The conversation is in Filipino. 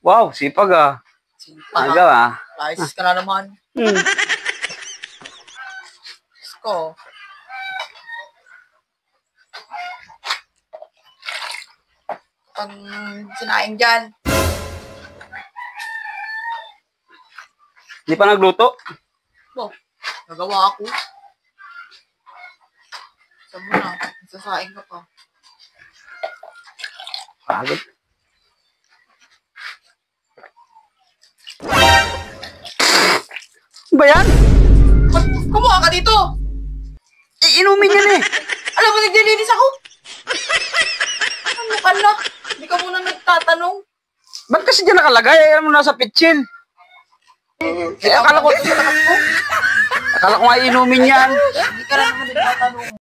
Wow, sipag ah. Aga ah. Ayos ka na naman. Ko. Pag sinaing dyan. Di pa nagluto? Bo, nagawa ako. Sabi mo na, sasaing ka pa. Pagod. Ba yan? Kumuha ka dito! Inumin yan eh. Alam mo, naglilinis ako. Ano ka na? Hindi ka muna nagtatanong. Ba't kasi dyan nakalagay? Alam mo nasa pitchin. Akala ko nga inumin yan. Hindi ka na naman nagtatanong.